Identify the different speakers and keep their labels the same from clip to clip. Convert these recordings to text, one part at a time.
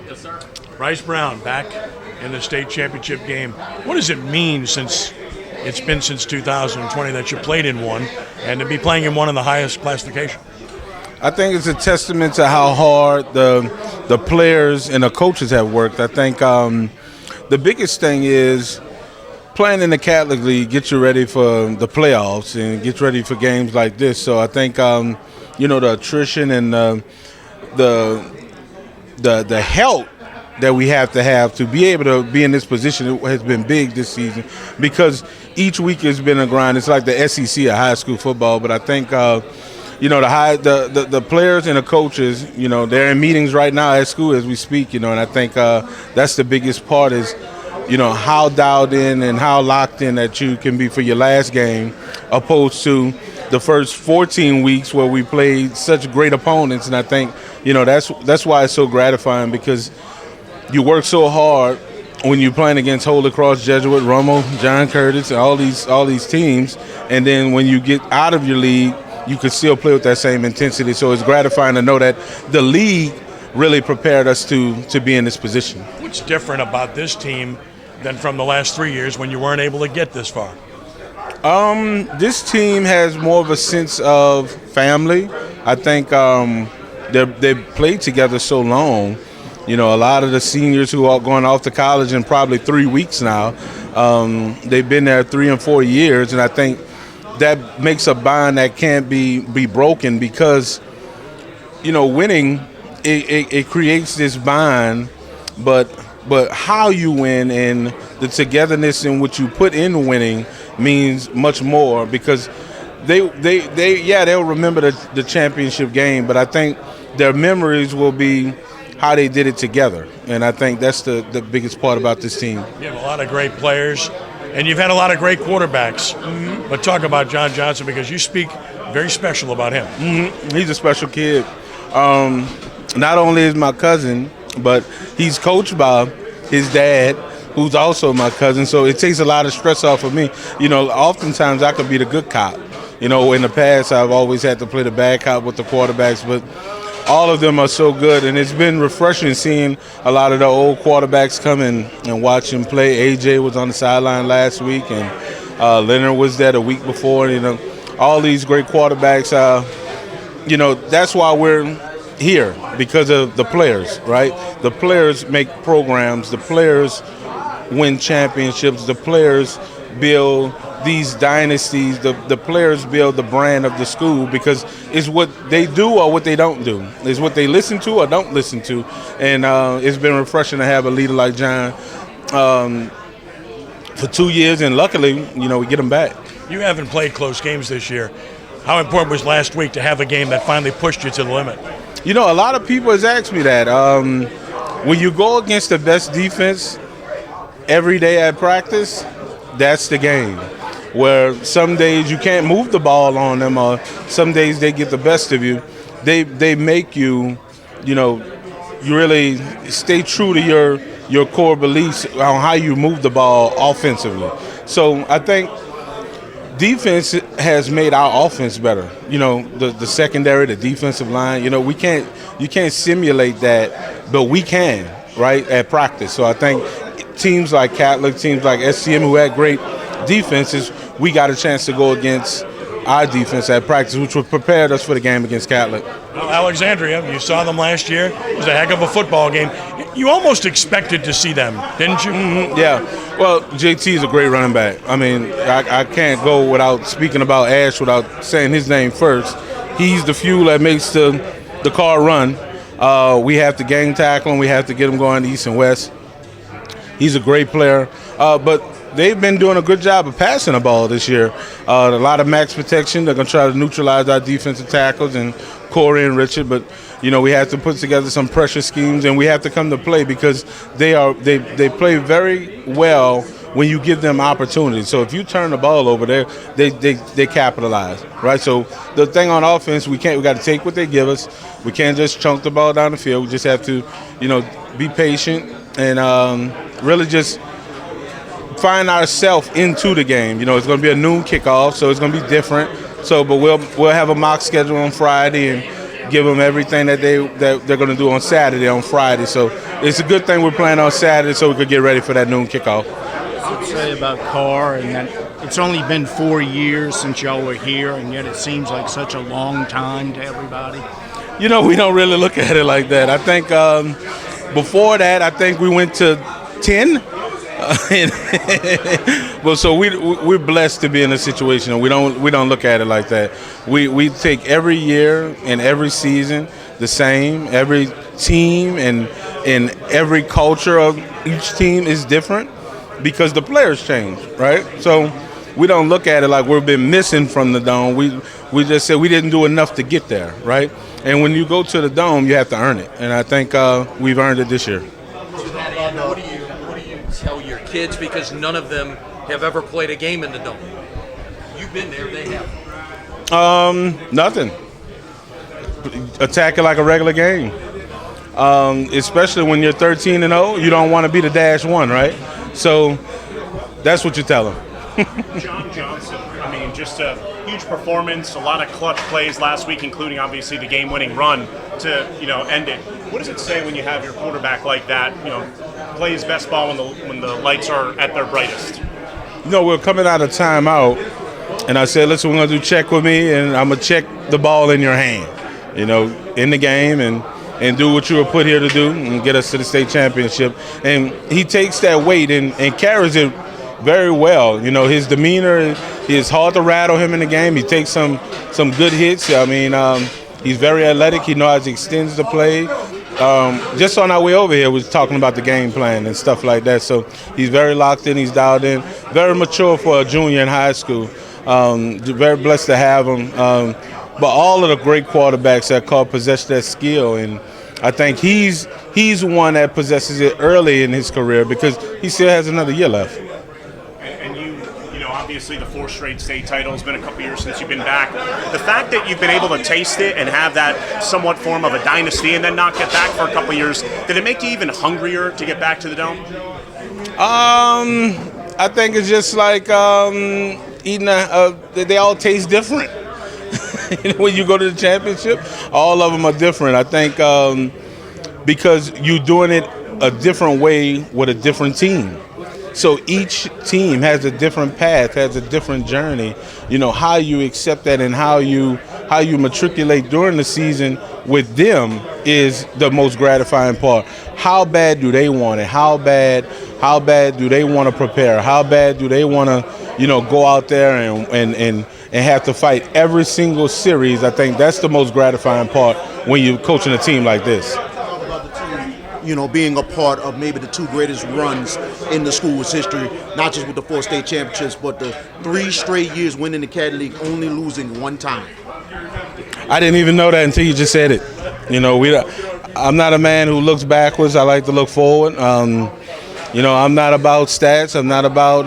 Speaker 1: Yes, sir.
Speaker 2: Brice Brown back in the state championship game. What does it mean since it's been since 2020 that you played in one, and to be playing in one in the highest classification?
Speaker 3: I think it's a testament to how hard the players and the coaches have worked. I think the biggest thing is playing in the Catholic League gets you ready for the playoffs and gets ready for games like this. So I think the attrition and the help that we have to be able to be in this position has been big this season, because each week has been a grind. It's like the SEC of high school football, but I think the players and the coaches, they're in meetings right now at school as we speak, and I think that's the biggest part is, how dialed in and how locked in that you can be for your last game, opposed to the first 14 weeks where we played such great opponents. And I think, that's why it's so gratifying, because you work so hard when you're playing against Holy Cross, Jesuit, Rummel, John Curtis, and all these teams, and then when you get out of your league, you can still play with that same intensity. So it's gratifying to know that the league really prepared us to be in this position.
Speaker 2: What's different about this team than from the last 3 years when you weren't able to get this far?
Speaker 3: This team has more of a sense of family. I think they've played together so long. A lot of the seniors who are going off to college in probably 3 weeks now, they've been there 3 and 4 years, and I think that makes a bond that can't be broken, because, winning, it creates this bond, but how you win and the togetherness in what you put in winning means much more, because they'll remember the championship game, but I think their memories will be how they did it together, and I think that's the biggest part about this team.
Speaker 2: You have a lot of great players, and you've had a lot of great quarterbacks. Mm-hmm. But talk about John Johnson, because you speak very special about him.
Speaker 3: Mm-hmm. He's a special kid. Not only is my cousin, but he's coached by his dad, who's also my cousin, so it takes a lot of stress off of me. Oftentimes I could be the good cop. In the past I've always had to play the bad cop with the quarterbacks, but all of them are so good, and it's been refreshing seeing a lot of the old quarterbacks come in and watch them play. AJ was on the sideline last week, and Leonard was there the week before. All these great quarterbacks. That's why we're here, because of the players, right? The players make programs. The players win championships. The players build these dynasties. The players build the brand of the school, because it's what they do or what they don't do. It's what they listen to or don't listen to. And it's been refreshing to have a leader like John for 2 years, and luckily, we get him back.
Speaker 2: You haven't played close games this year. How important was last week to have a game that finally pushed you to the limit?
Speaker 3: A lot of people has asked me that. When you go against the best defense every day at practice, that's the game. Where some days you can't move the ball on them, or some days they get the best of you. They make you, you really stay true to your core beliefs on how you move the ball offensively. So I think defense has made our offense better. The secondary, the defensive line. You can't simulate that, but we can, right, at practice. So I think teams like Catholic, teams like SCM, who had great defenses, we got a chance to go against our defense at practice, which would prepared us for the game against Catholic.
Speaker 2: Well, Alexandria, you saw them last year. It was a heck of a football game. You almost expected to see them, didn't you?
Speaker 3: Mm-hmm, yeah. Well, JT is a great running back. I mean, I can't go without speaking about Ash without saying his name first. He's the fuel that makes the Karr run. We have to gang tackle him. We have to get him going east and west. He's a great player. But they've been doing a good job of passing the ball this year. A lot of max protection. They're going to try to neutralize our defensive tackles and Corey and Richard. But, we have to put together some pressure schemes, and we have to come to play, because they play very well when you give them opportunities. So if you turn the ball over there, they capitalize, right? So the thing on offense, we got to take what they give us. We can't just chunk the ball down the field. We just have to, be patient and really just find ourselves into the game. It's going to be a noon kickoff, so it's going to be different. So, but we'll have a mock schedule on Friday, and give them everything that they're going to do on Saturday, on Friday. So it's a good thing we're playing on Saturday so we could get ready for that noon kickoff.
Speaker 1: What say about Karr, and that it's only been 4 years since y'all were here, and yet it seems like such a long time to everybody?
Speaker 3: You know, we don't really look at it like that. I think before that, I think we went to 10. But so we're blessed to be in a situation, and we don't look at it like that. We take every year and every season the same. Every team and every culture of each team is different because the players change, right? So we don't look at it like we've been missing from the Dome. We just said we didn't do enough to get there, right? And when you go to the Dome, you have to earn it, and I think we've earned it this year.
Speaker 4: To that end, what do you tell your kids, because none of them have ever played a game in the Dome? You've been there, they have.
Speaker 3: Nothing. Attack it like a regular game. Especially when you're 13-0, you don't want to be the -1, right? So that's what you tell them.
Speaker 5: John Johnson, I mean, just a huge performance, a lot of clutch plays last week, including obviously the game-winning run to, end it. What does it say when you have your quarterback like that, play his best ball when the lights are at their brightest?
Speaker 3: We're coming out of timeout, and I said, listen, we're going to do check with me, and I'm going to check the ball in your hand, in the game, and do what you were put here to do and get us to the state championship. And he takes that weight and carries it very well. His demeanor, it's hard to rattle him in the game. He takes some good hits. I mean, he's very athletic. He knows how to extend the play. Just on our way over here, we was talking about the game plan and stuff like that. So he's very locked in. He's dialed in. Very mature for a junior in high school. Very blessed to have him. But all of the great quarterbacks that Karr possess that skill, and I think he's one that possesses it early in his career because he still has another year left.
Speaker 5: And obviously the 4 straight state title has been a couple years since you've been back. The fact that you've been able to taste it and have that somewhat form of a dynasty and then not get back for a couple years, did it make you even hungrier to get back to the Dome?
Speaker 3: I think it's just like eating they all taste different. When you go to the championship, all of them are different. I think because you're doing it a different way with a different team. So each team has a different path, has a different journey. How you accept that and how you matriculate during the season with them is the most gratifying part. How bad do they want it? How bad do they want to prepare? How bad do they want to, go out there and have to fight every single series? I think that's the most gratifying part when you're coaching a team like this.
Speaker 6: Talk about the team, being a part of maybe the 2 greatest runs in the school's history, not just with the 4 state championships, but the 3 straight years winning the Caddy League, only losing 1 time.
Speaker 3: I didn't even know that until you just said it. I'm not a man who looks backwards. I like to look forward. I'm not about stats. I'm not about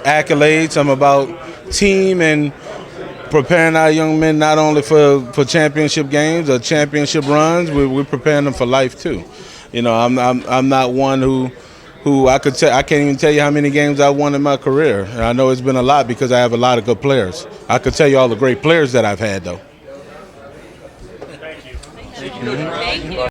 Speaker 3: accolades. I'm about team and preparing our young men not only for championship games or championship runs. We're preparing them for life too. I'm not one who I can't even tell you how many games I won in my career. And I know it's been a lot because I have a lot of good players. I could tell you all the great players that I've had though.
Speaker 5: Thank you.
Speaker 4: Thank you.